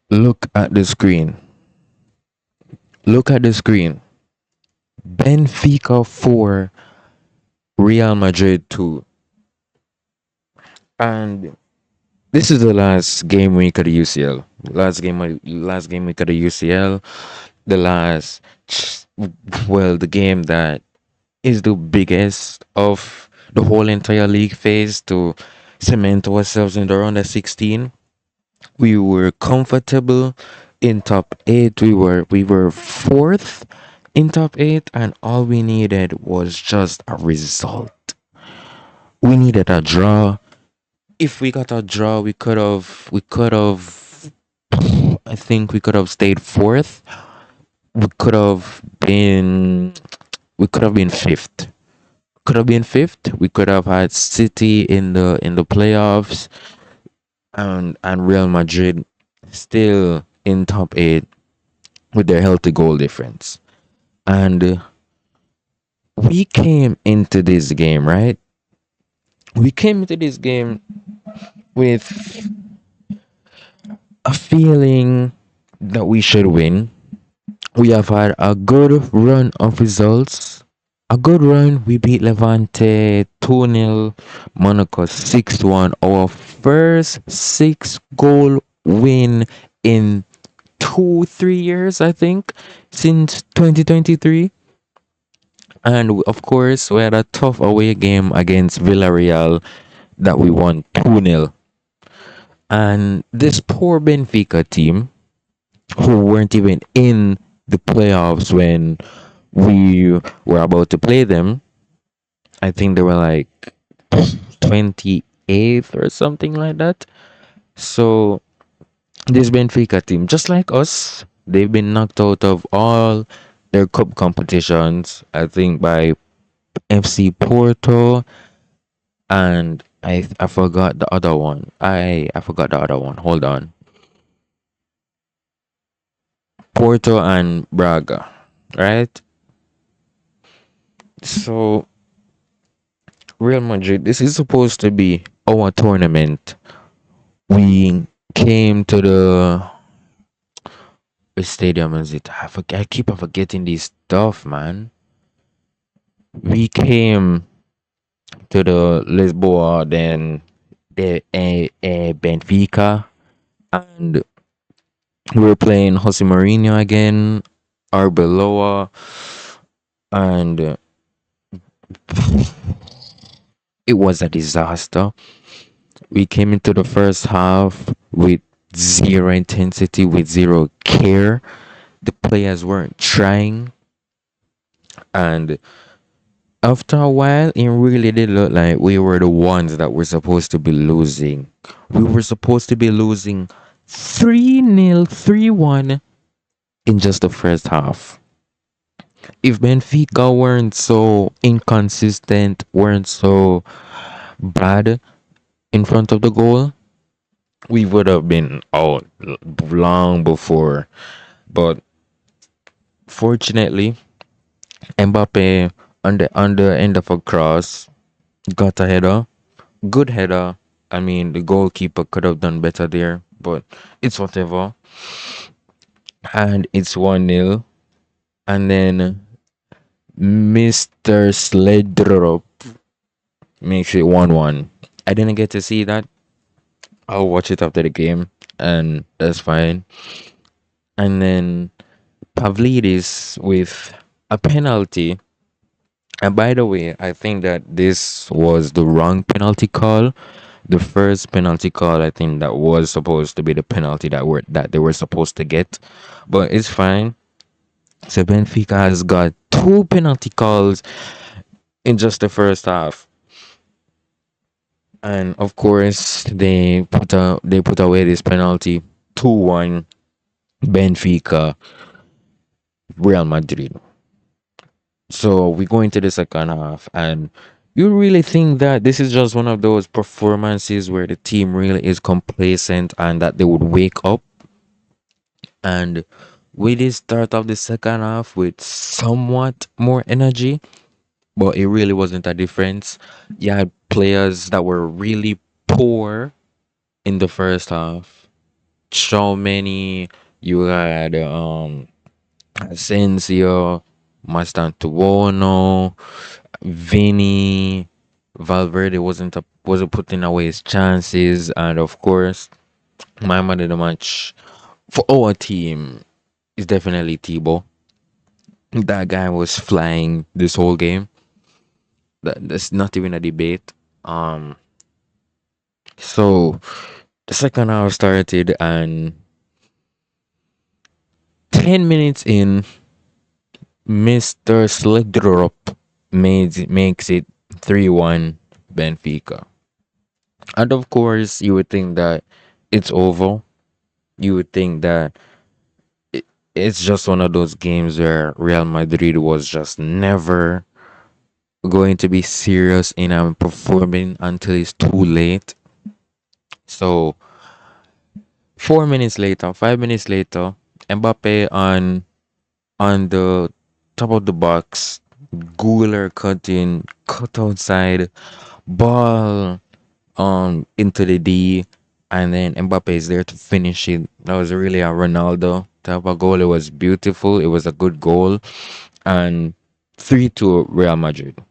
Look at the screen. Look at the screen. Benfica 4, Real Madrid 2. And this is the last game week of the UCL. Last game week of the UCL. The last, well, the game that is the biggest of the whole entire league phase to cement ourselves in the round of 16. We were comfortable in top 8. We were fourth in top 8, and all we needed was just a result. We needed a draw. If we got a draw, we could have I think we could have stayed fourth. We could have been we could have been fifth. Could have been fifth. We could have had City in the playoffs, and Real Madrid still in top 8 with their healthy goal difference. And we came into this game, right? We came into this game with a feeling that we should win. We have had a good run of results. A good run. We beat Levante 2-0, Monaco 6-1. Our first 6-goal win in 3 years, I think, since 2023. And of course, we had a tough away game against Villarreal that we won 2-0. And this poor Benfica team, who weren't even in the playoffs when we were about to play them, I think they were like 28th or something like that. So, this Benfica team, just like us, they've been knocked out of all their cup competitions, I think, by FC Porto, and I forgot the other one. I forgot the other one. Hold on. Porto and Braga, right? So Real Madrid, this is supposed to be our tournament. We came to the which stadium is it? I keep on forgetting this stuff, man. We came to the Lisboa, then the Benfica, and we were playing Jose Mourinho again, Arbeloa, and it was a disaster. We came into the first half with zero intensity, with zero care. The players weren't trying, and after a while, it really did look like we were the ones that were supposed to be losing. We were supposed to be losing 3-0, 3-1 in just the first half. If Benfica weren't so inconsistent, weren't so bad in front of the goal, we would have been out long before. But fortunately, Mbappe on the end of a cross got a header, good header. I mean, the goalkeeper could have done better there, but it's whatever. And it's 1-0. And then Mr. Sledrop makes it 1-1. I didn't get to see that. I'll watch it after the game, and that's fine. And then Pavlidis with a penalty. And by the way, I think that this was the wrong penalty call. The first penalty call, I think that was supposed to be the penalty that they were supposed to get, but it's fine. So Benfica has got two penalty calls in just the first half, and of course they put away this penalty. 2-1 Benfica, Real Madrid. So we go into the second half, and you really think that this is just one of those performances where the team really is complacent and that they would wake up, and we did start off the second half with somewhat more energy, but it really wasn't a difference. You had players that were really poor in the first half, so many. You had Asensio, Mastantuono, Vinny, Valverde wasn't putting away his chances, and of course, my man of the match for our team is definitely Thibaut. That guy was flying this whole game. That's not even a debate. Um, so the second half started, and 10 minutes in, Mr. Sligdrop makes it 3-1 Benfica. And of course, you would think that it's over. You would think that it's just one of those games where Real Madrid was just never going to be serious in performing until it's too late. So 4 minutes later, 5 minutes later, Mbappe on the top of the box, Guler cutting, cut outside, ball into the D, and then Mbappe is there to finish it. That was really a Ronaldo type of goal. It was beautiful. It was a good goal, and 3-2 Real Madrid.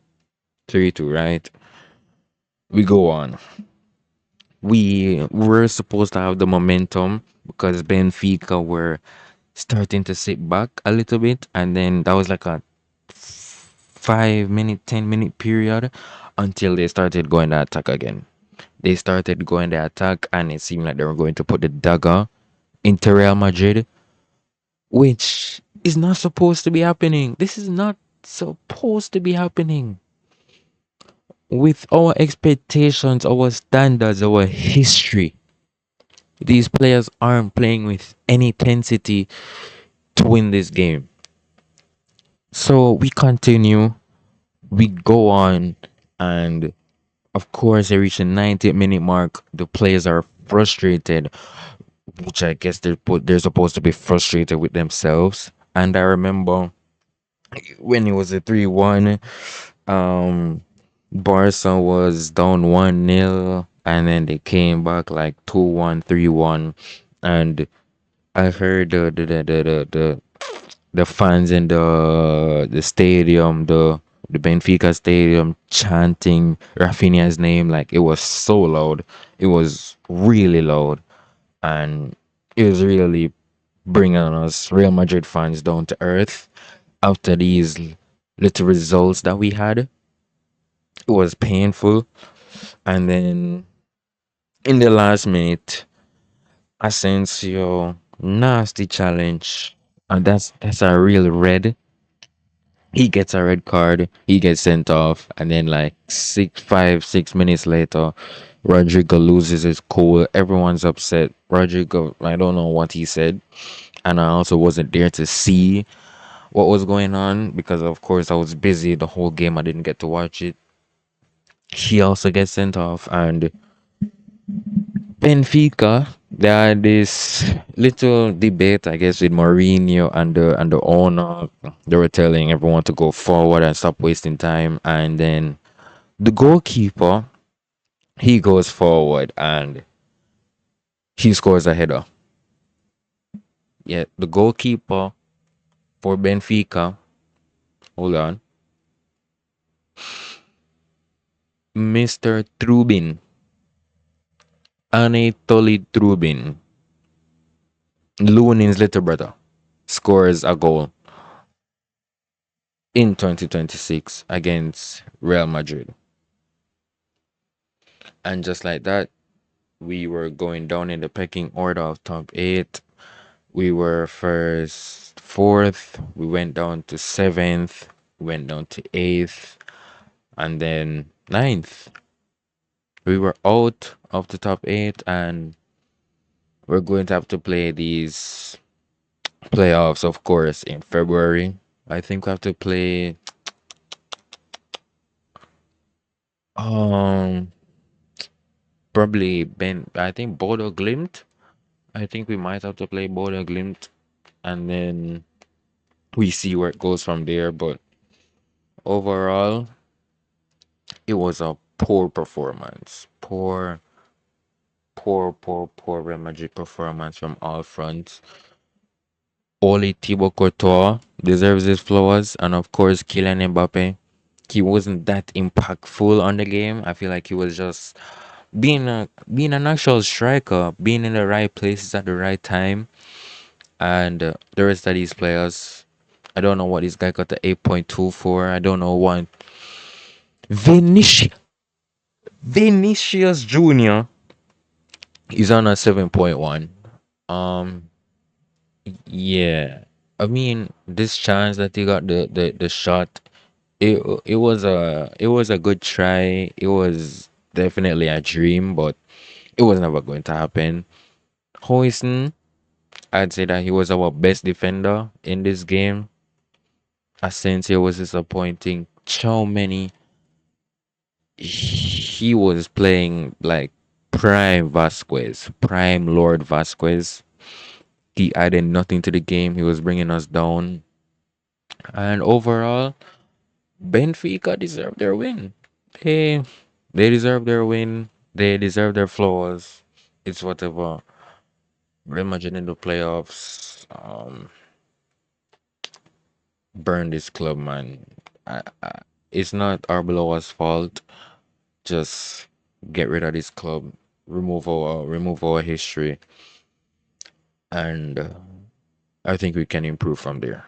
3-2, right? We go on. We were supposed to have the momentum because Benfica were starting to sit back a little bit, and then that was like a 5 minute, 10 minute period until they started going to attack again. They started going to attack, and it seemed like they were going to put the dagger into Real Madrid, which is not supposed to be happening. This is not supposed to be happening. With our expectations, our standards, our history, these players aren't playing with any intensity to win this game. So we continue, we go on, and of course, they reach the 90th minute mark. The players are frustrated, which I guess they're supposed to be frustrated with themselves. And I remember when it was a 3-1, um, Barca was down 1-0, and then they came back like 2-1, 3-1, and I heard the fans in the stadium, the Benfica stadium, chanting Rafinha's name. Like, it was so loud. It was really loud, and it was really bringing us Real Madrid fans down to earth after these little results that we had. It was painful, and then in the last minute, Asensio nasty challenge, and that's a real red. He gets a red card, he gets sent off, and then like 6 minutes later, Rodrigo loses his cool. Everyone's upset. Rodrigo, I don't know what he said, and I also wasn't there to see what was going on because, of course, I was busy the whole game. I didn't get to watch it. He also gets sent off, and Benfica, they had this little debate, I guess, with Mourinho and the owner. They were telling everyone to go forward and stop wasting time. And then the goalkeeper, he goes forward and he scores a header. Yeah, the goalkeeper for Benfica, hold on, Mr. Trubin, Anatoly Trubin, Lunin's little brother, scores a goal in 2026 against Real Madrid. And just like that, we were going down in the pecking order of top eight. We were first, fourth. We went down to seventh. Went down to eighth, and then ninth. We were out of the top eight, and we're going to have to play these playoffs, of course, in February. I think we have to play um probably I think Bodo Glimt. I think we might have to play Bodo Glimt, and then we see where it goes from there. But overall, it was a poor performance. Poor, poor Real Madrid performance from all fronts. Only Thibaut Courtois deserves his flowers, and of course, Kylian Mbappe. He wasn't that impactful on the game. I feel like he was just being an actual striker, being in the right places at the right time, and the rest of these players. I don't know what this guy got the 8.2 for. I don't know what Vinicius Vinicius Junior is on a 7.1. Um, yeah. I mean, this chance that he got the shot, it was a good try. It was definitely a dream, but it was never going to happen. Hoyson, I'd say that he was our best defender in this game. Asensio was disappointing. Many he was playing like prime Vasquez, prime Lord Vasquez. He added nothing to the game. He was bringing us down. And overall, Benfica deserved their win. They they deserve their win. They deserve their flaws. It's whatever. Real Madrid in the playoffs. Burn this club, man. It's not Arbeloa's fault. Just get rid of this club. Remove our history, and I think we can improve from there.